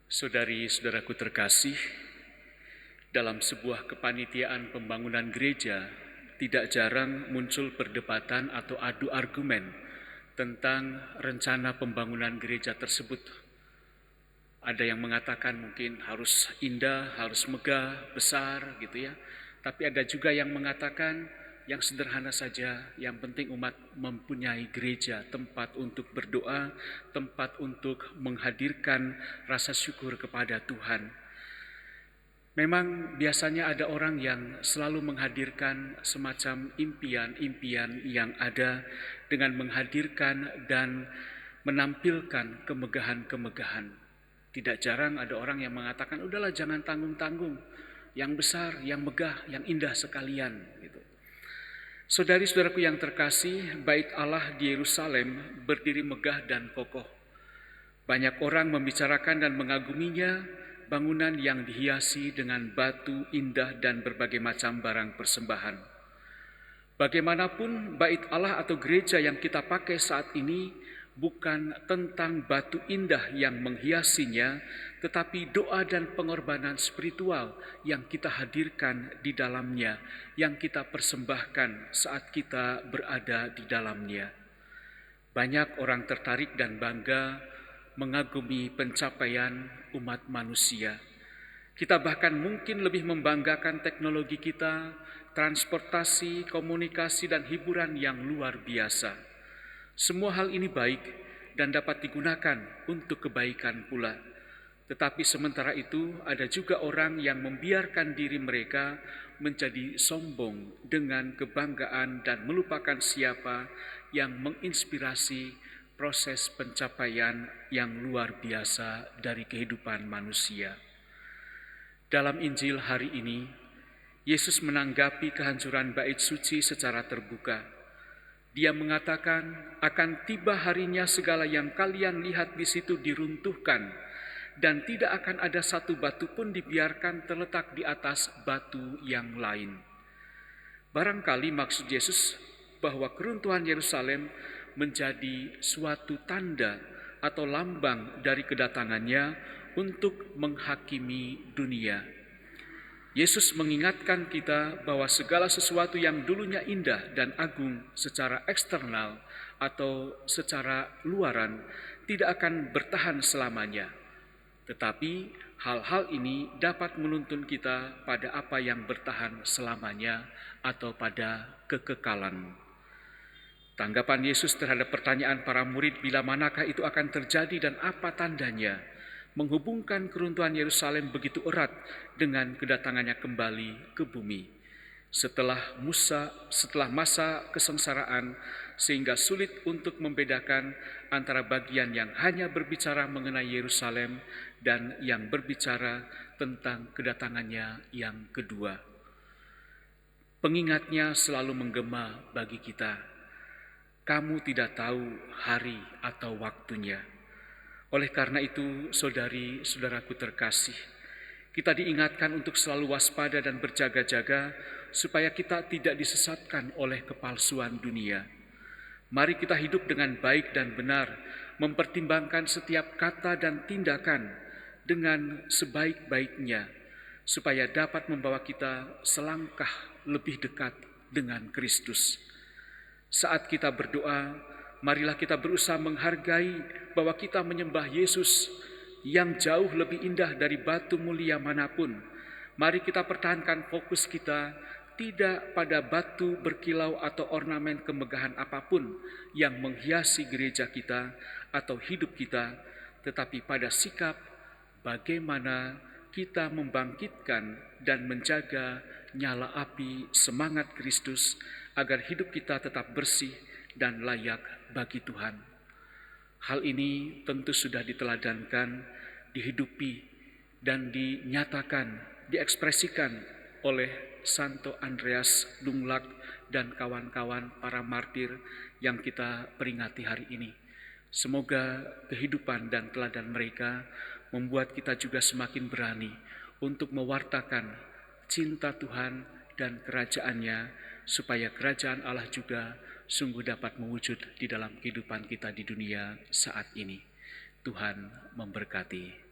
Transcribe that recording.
Saudari-saudaraku terkasih, dalam sebuah kepanitiaan pembangunan gereja, tidak jarang muncul perdebatan atau adu argumen tentang rencana pembangunan gereja tersebut. Ada yang mengatakan mungkin harus indah, harus megah, besar gitu ya. Tapi ada juga yang mengatakan yang sederhana saja, yang penting umat mempunyai gereja, tempat untuk berdoa, tempat untuk menghadirkan rasa syukur kepada Tuhan. Memang biasanya ada orang yang selalu menghadirkan semacam impian-impian yang ada dengan menghadirkan dan menampilkan kemegahan-kemegahan. Tidak jarang ada orang yang mengatakan, udahlah jangan tanggung-tanggung, yang besar, yang megah, yang indah sekalian. Gitu. Saudari-saudaraku yang terkasih, bait Allah di Yerusalem berdiri megah dan kokoh. Banyak orang membicarakan dan mengaguminya, bangunan yang dihiasi dengan batu indah dan berbagai macam barang persembahan. Bagaimanapun bait Allah atau gereja yang kita pakai saat ini bukan tentang batu indah yang menghiasinya, tetapi doa dan pengorbanan spiritual yang kita hadirkan di dalamnya, yang kita persembahkan saat kita berada di dalamnya. Banyak orang tertarik dan bangga mengagumi pencapaian umat manusia. Kita bahkan mungkin lebih membanggakan teknologi kita, transportasi, komunikasi, dan hiburan yang luar biasa. Semua hal ini baik dan dapat digunakan untuk kebaikan pula. Tetapi sementara itu ada juga orang yang membiarkan diri mereka menjadi sombong dengan kebanggaan dan melupakan siapa yang menginspirasi proses pencapaian yang luar biasa dari kehidupan manusia. Dalam Injil hari ini, Yesus menanggapi kehancuran bait suci secara terbuka. Dia mengatakan, akan tiba harinya segala yang kalian lihat di situ diruntuhkan, dan tidak akan ada satu batu pun dibiarkan terletak di atas batu yang lain. Barangkali maksud Yesus bahwa keruntuhan Yerusalem menjadi suatu tanda atau lambang dari kedatangannya untuk menghakimi dunia. Yesus mengingatkan kita bahwa segala sesuatu yang dulunya indah dan agung secara eksternal atau secara luaran tidak akan bertahan selamanya. Tetapi hal-hal ini dapat menuntun kita pada apa yang bertahan selamanya atau pada kekekalan. Tanggapan Yesus terhadap pertanyaan para murid bila manakah itu akan terjadi dan apa tandanya, menghubungkan keruntuhan Yerusalem begitu erat dengan kedatangannya kembali ke bumi. Setelah masa kesengsaraan, sehingga sulit untuk membedakan antara bagian yang hanya berbicara mengenai Yerusalem dan yang berbicara tentang kedatangannya yang kedua. Pengingatnya selalu menggema bagi kita. Kamu tidak tahu hari atau waktunya. Oleh karena itu, saudari-saudaraku terkasih, kita diingatkan untuk selalu waspada dan berjaga-jaga supaya kita tidak disesatkan oleh kepalsuan dunia. Mari kita hidup dengan baik dan benar, mempertimbangkan setiap kata dan tindakan dengan sebaik-baiknya, supaya dapat membawa kita selangkah lebih dekat dengan Kristus. Saat kita berdoa, marilah kita berusaha menghargai bahwa kita menyembah Yesus yang jauh lebih indah dari batu mulia manapun. Mari kita pertahankan fokus kita tidak pada batu berkilau atau ornamen kemegahan apapun yang menghiasi gereja kita atau hidup kita, tetapi pada sikap bagaimana kita membangkitkan dan menjaga nyala api semangat Kristus agar hidup kita tetap bersih dan layak bagi Tuhan. Hal ini tentu sudah diteladankan, dihidupi, dan dinyatakan, diekspresikan oleh Santo Andreas Dunglag dan kawan-kawan para martir yang kita peringati hari ini. Semoga kehidupan dan teladan mereka membuat kita juga semakin berani untuk mewartakan cinta Tuhan dan kerajaannya, supaya kerajaan Allah juga sungguh dapat mewujud di dalam kehidupan kita di dunia saat ini. Tuhan memberkati.